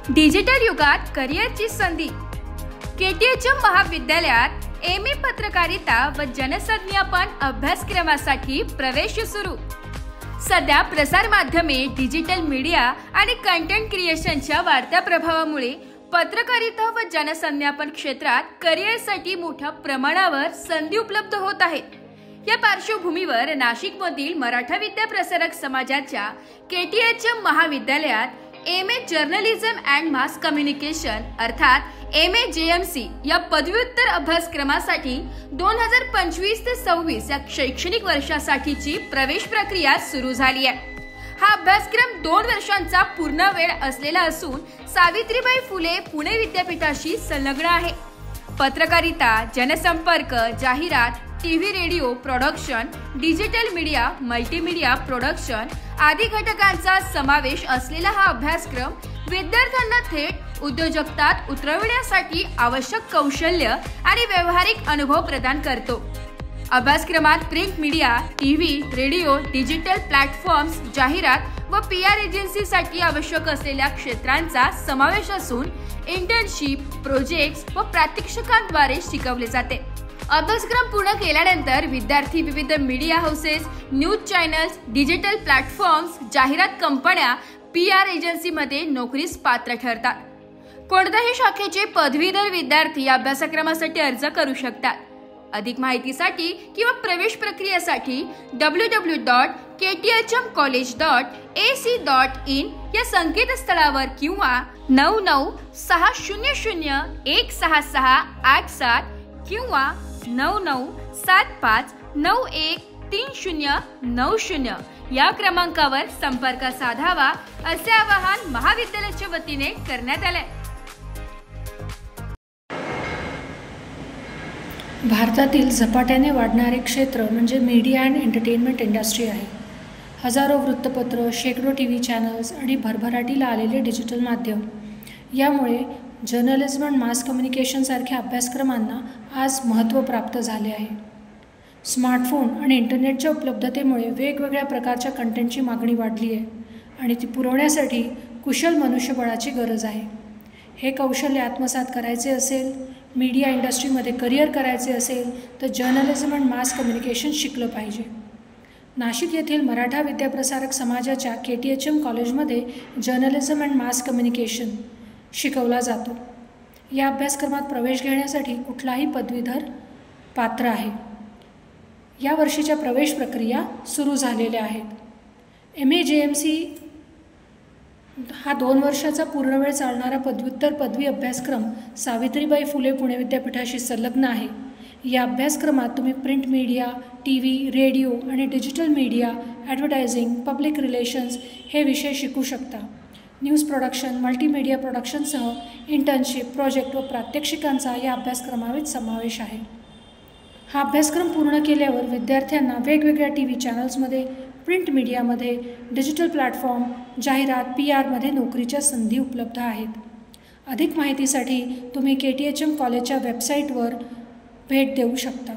Digital युगात करिअरची संधी। केटीएचएम महाविद्यालयात एम.ए. पत्रकारिता व जनसंज्ञापन अभ्यासक्रमासाठी प्रवेश सुरू। सध्या प्रसार माध्यमे, डिजिटल मीडिया आणि कंटेंट क्रिएशनच्या वाढत्या प्रभावामुळे पत्रकारिता व जनसंज्ञापन क्षेत्रात करिअरसाठी मोठ्या प्रमाणावर संधी उपलब्ध होत आहेत। या पार्श्वभूमीवर नाशिकमधील मराठा विद्या प्रसारक समाजाच्या केटीएचएम महाविद्यालयात MA. Journalism and mass communication अर्थात एम.ए.JMC या पदव्युत्तर अभ्यासक्रमासाठी 2025 ते 26 या शैक्षणिक वर्षासाठीची प्रवेश प्रक्रिया सुरू झाली आहे। हा अभ्यासक्रम 2 वर्षांचा पूर्ण वेळ असलेला असून सावित्रीबाई फुले पुणे विद्यापीठाशी संलग्न आहे। पत्रकारिता, जनसंपर्क, जाहिरात, TV radio production, digital media, multimedia production आदी घटकांचा समावेश असलेला हा अभ्यासक्रम विद्यार्थ्यांना थेट उद्योजकतात उतरविण्यासाठी आवश्यक कौशल्य आणि व्यावहारिक अनुभव प्रदान करतो। अभ्यासक्रमात print media, TV, radio, digital platforms, जाहिरात व PR एजन्सीसाठी आवश्यक असलेल्या क्षेत्रांचा समावेश असून इंटर्नशिप, प्रोजेक्ट्स व प्रात्यक्षिकांद्वारे शिकवले जाते। अभ्यासक्रम पूर्ण केल्यानंतर विद्यार्थी विविध media houses, news channels, digital platforms, जाहिरात कंपन्या, PR एजन्सीमध्ये नोकरीस पात्र ठरतात। कोणत्याही शाखेचे पदवीधर विद्यार्थी या अभ्यासक्रमासाठी अर्ज करू शकतात। अधिक माहितीसाठी किंवा प्रवेश प्रक्रियेसाठी www.kthmcollege.ac.in या संकेतस्थळावर किंवा 9960016687 किंवा 9975913090 या क्रमांकावर संपर्क साधावा असे आवाहन महाविद्यालयाच्या वतीने करण्यात आले। भारतातील झपाट्याने वाढणारे क्षेत्र म्हणजे मीडिया अँड एंटरटेनमेंट इंडस्ट्री आहे। हजारो वृत्तपत्र, शेकडो TV चॅनल्स आणि भरभराटीला आलेले डिजिटल माध्यम यामुळे जर्नलिझम अँड मास कम्युनिकेशनसारख्या अभ्यासक्रमांना आज महत्त्व प्राप्त झाले आहे। स्मार्टफोन आणि इंटरनेटच्या उपलब्धतेमुळे वेगवेगळ्या प्रकारच्या कंटेंटची मागणी वाढली आहे आणि ती पुरवण्यासाठी कुशल मनुष्यबळाची गरज आहे। हे कौशल्य आत्मसात करायचे असेल, मीडिया इंडस्ट्रीमध्ये करिअर करायचे असेल तर जर्नलिझम अँड मास कम्युनिकेशन शिकलं पाहिजे। नाशिक येथील मराठा विद्याप्रसारक समाजाच्या KTHM कॉलेजमध्ये जर्नलिझम अँड मास कम्युनिकेशन शिकवला जातो। या अभ्यासक्रमात प्रवेश घेण्यासाठी कुठलाही पदवीधर पात्र आहे। या वर्षीच्या प्रवेश प्रक्रिया सुरू झालेल्या आहेत। M.A.JMC हा 2 वर्षाचा पूर्णवेळ चालणारा पदव्युत्तर पदवी अभ्यासक्रम सावित्रीबाई फुले पुणे विद्यापीठाशी संलग्न आहे। या अभ्यासक्रमात तुम्ही प्रिंट मीडिया, TV, रेडिओ आणि digital media, advertising, public relations हे विषय शिकू शकता। न्यूज प्रोडक्शन, मल्टीमीडिया प्रोडक्शनसह इंटर्नशिप, प्रोजेक्ट व प्रात्यक्षिकांचा या अभ्यासक्रमात समावेश आहे। हा अभ्यासक्रम पूर्ण केल्यावर विद्यार्थ्यांना वेगवेगळ्या TV चॅनल्समध्ये, प्रिंट मीडियामध्ये, डिजिटल प्लॅटफॉर्म, जाहिरात, PR नोकरीच्या संधी उपलब्ध आहेत। अधिक माहितीसाठी तुम्ही KTHM कॉलेजच्या वेबसाईटवर भेट देऊ शकता।